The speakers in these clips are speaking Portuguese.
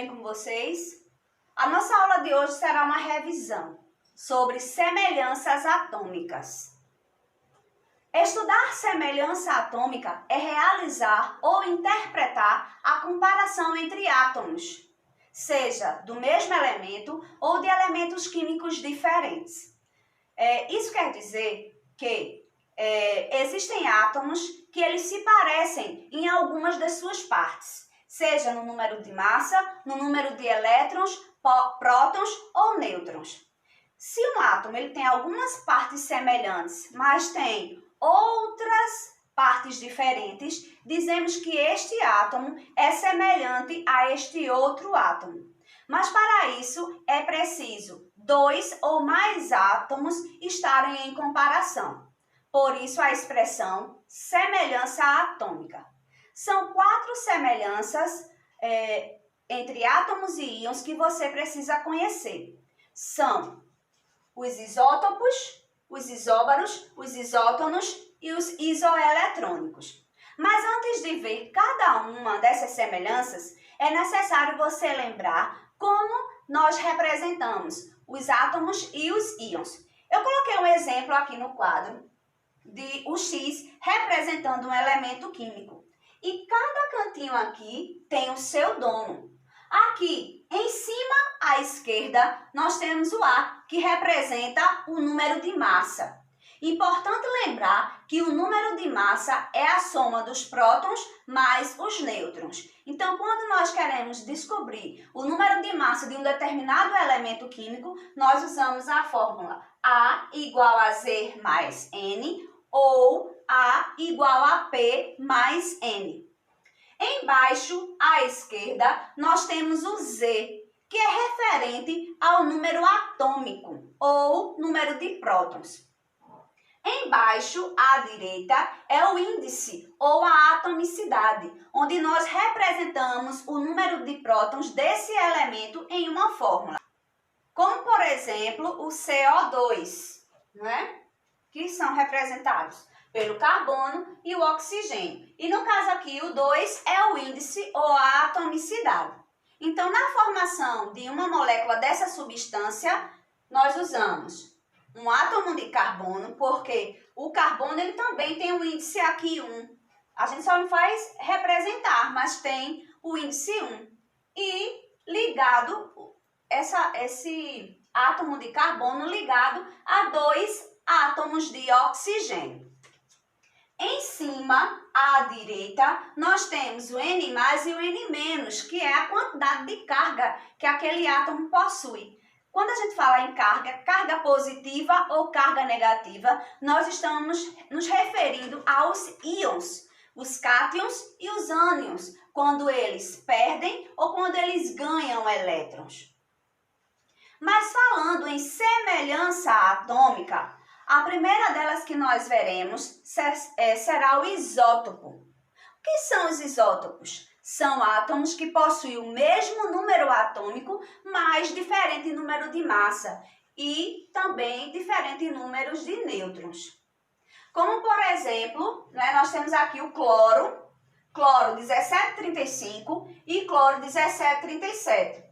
bem com vocês? A nossa aula de hoje será uma revisão sobre semelhanças atômicas. Estudar semelhança atômica é realizar ou interpretar a comparação entre átomos, seja do mesmo elemento ou de elementos químicos diferentes. Isso quer dizer que existem átomos que eles se parecem em algumas das suas partes, seja no número de massa, no número de elétrons, prótons ou nêutrons. Se um átomo ele tem algumas partes semelhantes, mas tem outras partes diferentes, dizemos que este átomo é semelhante a este outro átomo. Mas para isso é preciso 2 ou mais átomos estarem em comparação. Por isso a expressão semelhança atômica. São 4 semelhanças entre átomos e íons que você precisa conhecer. São os isótopos, os isóbaros, os isótonos e os isoeletrônicos. Mas antes de ver cada uma dessas semelhanças, é necessário você lembrar como nós representamos os átomos e os íons. Eu coloquei um exemplo aqui no quadro de o X representando um elemento químico. E cada cantinho aqui tem o seu dono. Aqui, em cima à esquerda, nós temos o A, que representa o número de massa. Importante lembrar que o número de massa é a soma dos prótons mais os nêutrons. Então, quando nós queremos descobrir o número de massa de um determinado elemento químico, nós usamos a fórmula A igual a Z mais N ou A igual a P mais N. Embaixo, à esquerda, nós temos o Z, que é referente ao número atômico ou número de prótons. Embaixo, à direita, é o índice ou a atomicidade, onde nós representamos o número de prótons desse elemento em uma fórmula. Como, por exemplo, o CO2, né? Que são representados pelo carbono e o oxigênio. E no caso aqui, o 2 é o índice ou a atomicidade. Então, na formação de uma molécula dessa substância, nós usamos um átomo de carbono, porque o carbono ele também tem um índice aqui 1. A gente só não faz representar, mas tem o índice 1. E ligado, esse átomo de carbono ligado a 2 átomos de oxigênio. Em cima, à direita, nós temos o N+ e o N-, que é a quantidade de carga que aquele átomo possui. Quando a gente fala em carga positiva ou carga negativa, nós estamos nos referindo aos íons, os cátions e os ânions, quando eles perdem ou quando eles ganham elétrons. Mas falando em semelhança atômica, a primeira delas que nós veremos será o isótopo. O que são os isótopos? São átomos que possuem o mesmo número atômico, mas diferente número de massa e também diferente números de nêutrons. Como, por exemplo, nós temos aqui o cloro 1735 e cloro 1737.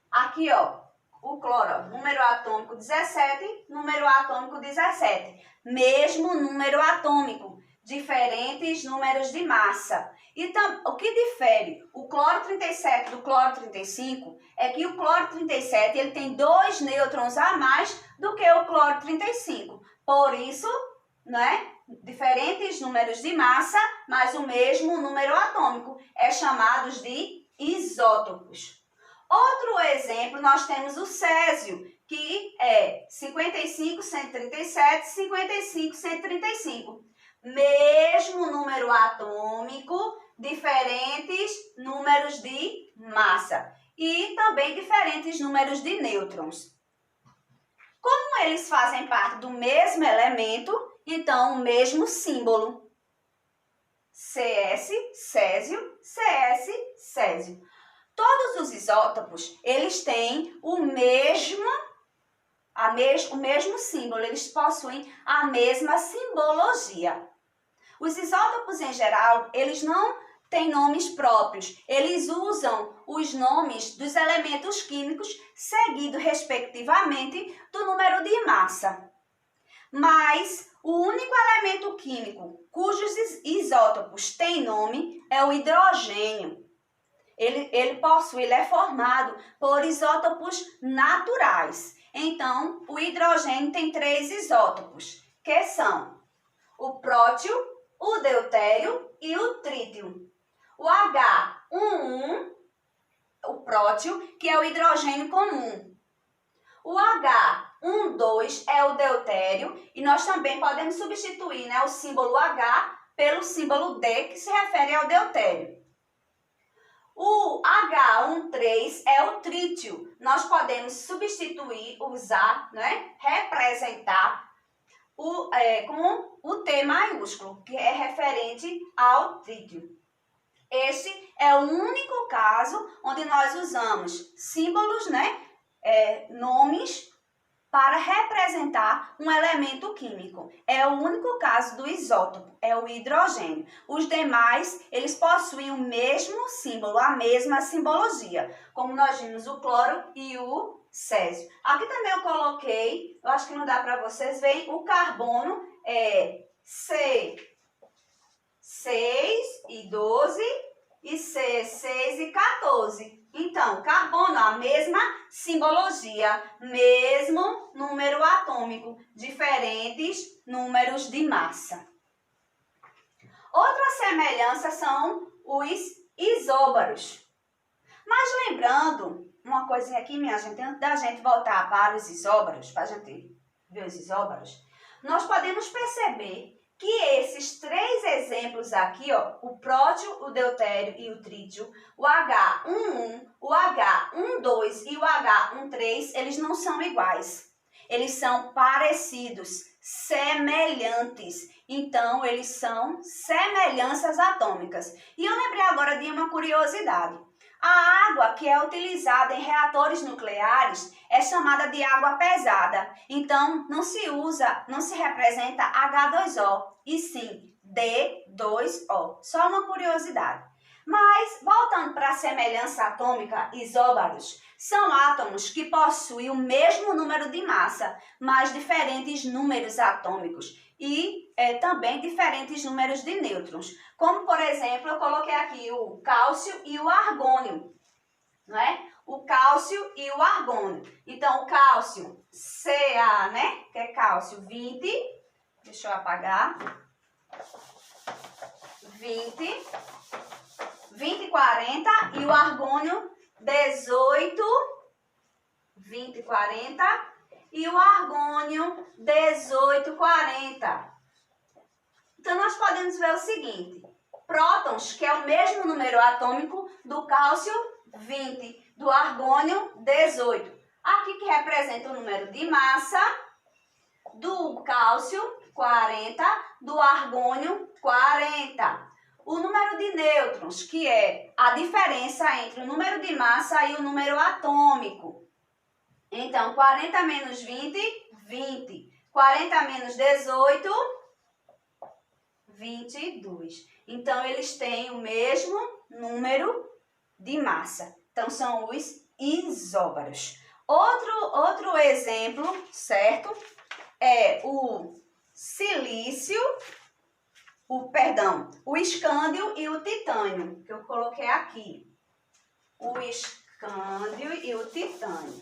Aqui, ó. O cloro, número atômico 17, número atômico 17. Mesmo número atômico, diferentes números de massa. Então, o que difere o cloro 37 do cloro 35 é que o cloro 37 ele tem 2 nêutrons a mais do que o cloro 35. Por isso, diferentes números de massa, mas o mesmo número atômico. É chamados de isótopos. Outro exemplo, nós temos o césio, que é 55-137, 55-135. Mesmo número atômico, diferentes números de massa e também diferentes números de nêutrons. Como eles fazem parte do mesmo elemento, então o mesmo símbolo. CS, césio, CS, césio. Todos os isótopos, eles têm o mesmo símbolo, eles possuem a mesma simbologia. Os isótopos, em geral, eles não têm nomes próprios. Eles usam os nomes dos elementos químicos seguido, respectivamente, do número de massa. Mas o único elemento químico cujos isótopos têm nome é o hidrogênio. Ele é formado por isótopos naturais. Então, o hidrogênio tem 3 isótopos, que são o prótio, o deutério e o trítio. O H11, o prótio, que é o hidrogênio comum. O H12 é o deutério e nós também podemos substituir, né, o símbolo H pelo símbolo D, que se refere ao deutério. O H13 é o trítio. Nós podemos substituir, usar, né, representar com o T maiúsculo, que é referente ao trítio. Este é o único caso onde nós usamos símbolos, né, nomes para representar um elemento químico. É o único caso do isótopo, é o hidrogênio. Os demais, eles possuem o mesmo símbolo, a mesma simbologia, como nós vimos o cloro e o césio. Aqui também eu coloquei, eu acho que não dá para vocês verem, o carbono é C6 e 12 e C6 e 14. Então, carbono, a mesma simbologia, mesmo número atômico, diferentes números de massa. Outra semelhança são os isóbaros. Mas lembrando, uma coisinha aqui, minha gente, antes da gente voltar para os isóbaros, para a gente ver os isóbaros, nós podemos perceber que esses 3 exemplos aqui, ó, o prótio, o deutério e o trítio, o H11, o H12 e o H13, eles não são iguais. Eles são parecidos, semelhantes. Então, eles são semelhanças atômicas. E eu lembrei agora de uma curiosidade. A água que é utilizada em reatores nucleares é chamada de água pesada. Então, não se representa H2O, e sim D2O. Só uma curiosidade. Mas, voltando para a semelhança atômica, isóbaros são átomos que possuem o mesmo número de massa, mas diferentes números atômicos e também diferentes números de nêutrons. Como, por exemplo, eu coloquei aqui o cálcio e o argônio, não é? O cálcio e o argônio. Então, o cálcio, Ca, né? Que é cálcio 20, deixa eu apagar, 20, 40, e o argônio 18, 20, 40, e o argônio 18, 40. Então, nós podemos ver o seguinte, prótons, que é o mesmo número atômico do cálcio 20, do argônio 18. Aqui que representa o número de massa, do cálcio 40, do argônio 40. O número de nêutrons, que é a diferença entre o número de massa e o número atômico. Então, 40 menos 20, 20. 40 menos 18, 22. Então, eles têm o mesmo número de massa. Então, são os isóbaros. Outro exemplo, certo? É o silício, o escândio e o titânio, que eu coloquei aqui. O escândio e o titânio.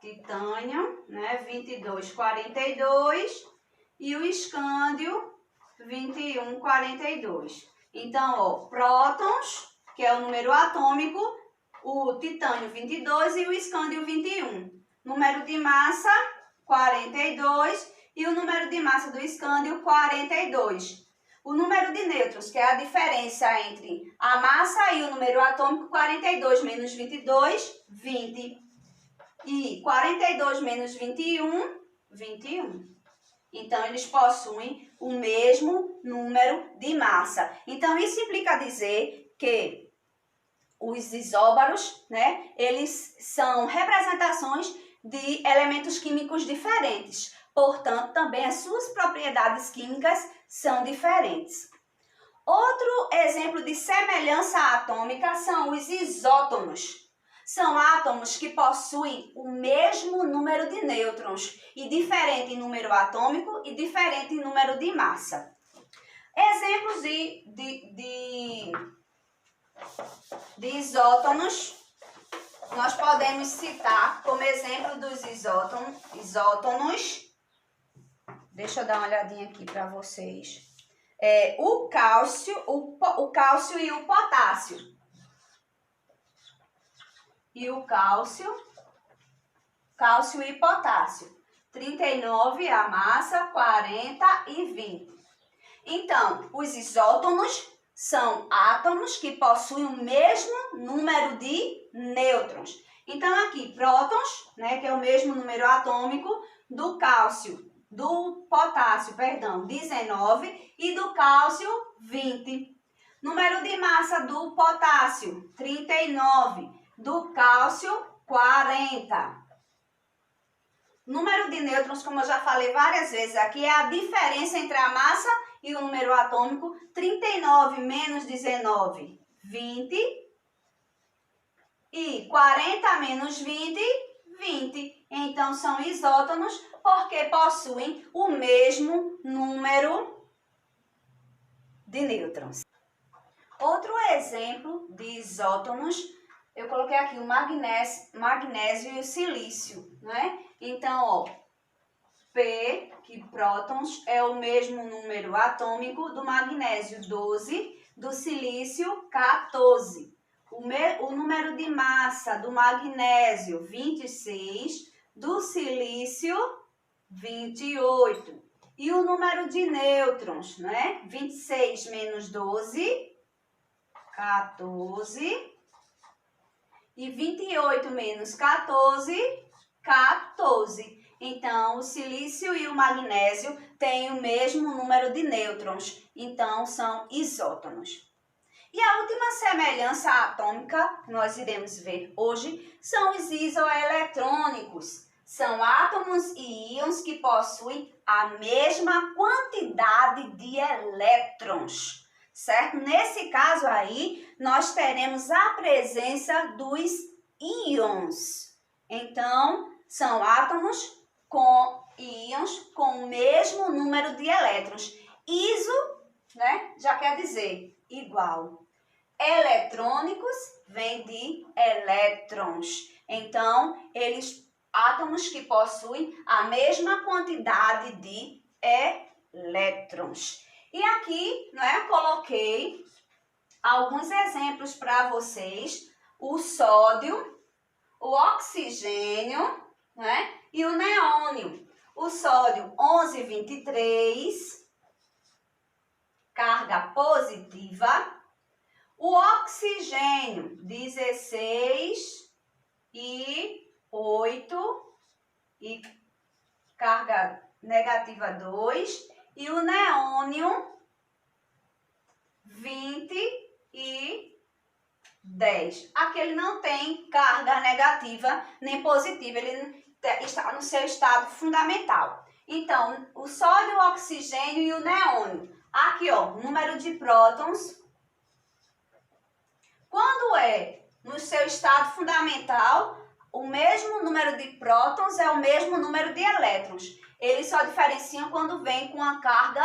Titânio, né, 22, 42, e o escândio, 21, 42. Então, ó, prótons, que é o número atômico, o titânio 22 e o escândio 21. Número de massa, 42, e o número de massa do escândio, 42. O número de nêutrons, que é a diferença entre a massa e o número atômico, 42 menos 22, 20. E 42 menos 21, 21. Então, eles possuem o mesmo número de massa. Então, isso implica dizer que os isóbaros, né, eles são representações de elementos químicos diferentes. Portanto, também as suas propriedades químicas são diferentes. Outro exemplo de semelhança atômica são os isótonos. São átomos que possuem o mesmo número de nêutrons e diferente em número atômico e diferente em número de massa. Exemplos de isótonos, nós podemos citar como exemplo dos isótonos. Deixa eu dar uma olhadinha aqui para vocês. O cálcio e o potássio. E o cálcio e potássio. 39 a massa, 40 e 20. Então, os isótonos são átomos que possuem o mesmo número de nêutrons. Então, aqui, prótons, né, que é o mesmo número atômico do potássio, 19, e do cálcio, 20. Número de massa do potássio, 39, do cálcio, 40. Número de nêutrons, como eu já falei várias vezes aqui, é a diferença entre a massa e o número atômico. 39 menos 19, 20. E 40 menos 20, 20. Então, são isótonos porque possuem o mesmo número de nêutrons. Outro exemplo de isótonos, eu coloquei aqui o magnésio e o silício, né? Então, ó, P, que prótons, é o mesmo número atômico do magnésio, 12, do silício, 14. O número de massa do magnésio, 26, do silício, 28. E o número de nêutrons, né? 26 menos 12, 14. E 28 menos 14, 14. Então, o silício e o magnésio têm o mesmo número de nêutrons. Então, são isótonos. E a última semelhança atômica que nós iremos ver hoje são os isoeletrônicos. São átomos e íons que possuem a mesma quantidade de elétrons, certo? Nesse caso aí, nós teremos a presença dos íons. Então, são átomos com íons com o mesmo número de elétrons. Iso, né, já quer dizer igual. Eletrônicos vem de elétrons. Então, átomos que possuem a mesma quantidade de elétrons. E aqui, né, eu coloquei alguns exemplos para vocês. O sódio, o oxigênio, né, e o neônio. O sódio, 11,23, carga positiva. O oxigênio, 16,8 e carga negativa 2. E o neônio, 20,10. Aqui ele não tem carga negativa nem positiva, ele está no seu estado fundamental. Então, o sódio, o oxigênio e o neônio. Aqui, ó, número de prótons. Quando é no seu estado fundamental, o mesmo número de prótons é o mesmo número de elétrons. Eles só diferenciam quando vem com a carga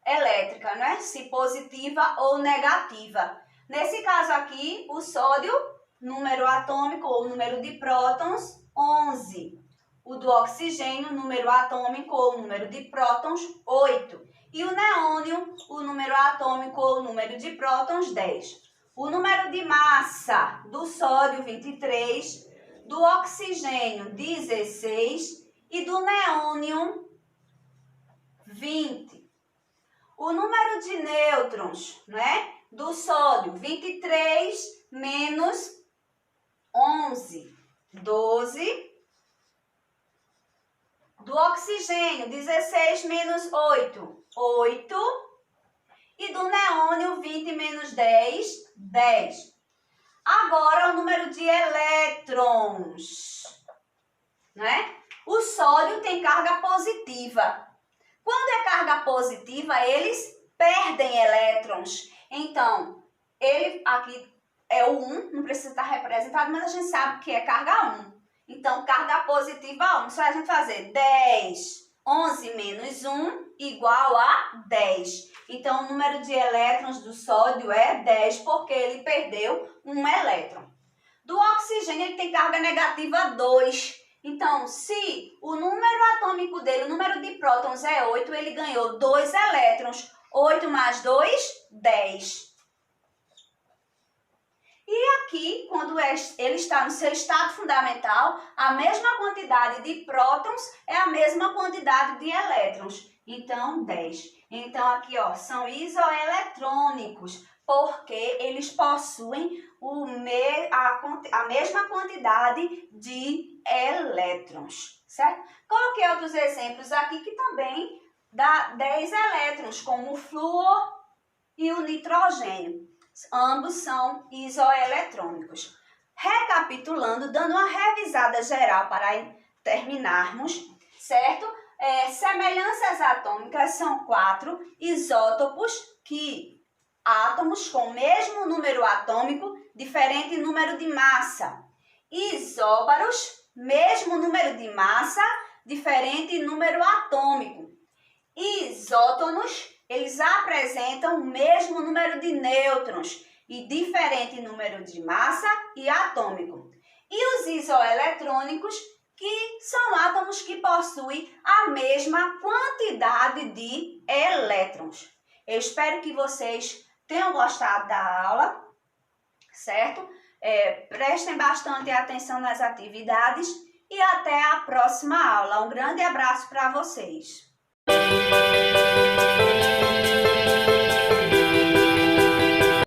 elétrica, né? Se positiva ou negativa. Nesse caso aqui, o sódio, número atômico ou número de prótons, 11. O do oxigênio, número atômico ou número de prótons, 8. E o neônio, o número atômico ou número de prótons, 10. O número de massa do sódio, 23, do oxigênio, 16 e do neônio, 20. O número de nêutrons, né, do sódio, 23 menos 11, 12. Do oxigênio, 16 menos 8, 8. E do neônio, 20 menos 10, 10. Agora, o número de elétrons, né? O sódio tem carga positiva. Quando é carga positiva, eles perdem elétrons. Então, ele aqui é o 1, não precisa estar representado, mas a gente sabe que é carga 1. Então, carga positiva 1. Só a gente fazer 10, 11 menos 1 igual a 10. Então, o número de elétrons do sódio é 10, porque ele perdeu um elétron. Do oxigênio, ele tem carga negativa 2. Então, se o número atômico dele, o número de prótons é 8, ele ganhou 2 elétrons. 8 mais 2, 10. E aqui, quando ele está no seu estado fundamental, a mesma quantidade de prótons é a mesma quantidade de elétrons. Então, 10. Então, aqui, ó, são isoeletrônicos, porque eles possuem a mesma quantidade de elétrons, certo? Coloquei outros exemplos aqui que também dá 10 elétrons, como o flúor e o nitrogênio. Ambos são isoeletrônicos. Recapitulando, dando uma revisada geral para terminarmos, certo? Semelhanças atômicas são 4 isótopos, átomos com o mesmo número atômico, diferente número de massa. Isóbaros, mesmo número de massa, diferente número atômico. Isótonos, eles apresentam o mesmo número de nêutrons e diferente número de massa e atômico. E os isoeletrônicos, que são átomos que possuem a mesma quantidade de elétrons. Eu espero que vocês tenham gostado da aula, certo? Prestem bastante atenção nas atividades e até a próxima aula. Um grande abraço para vocês.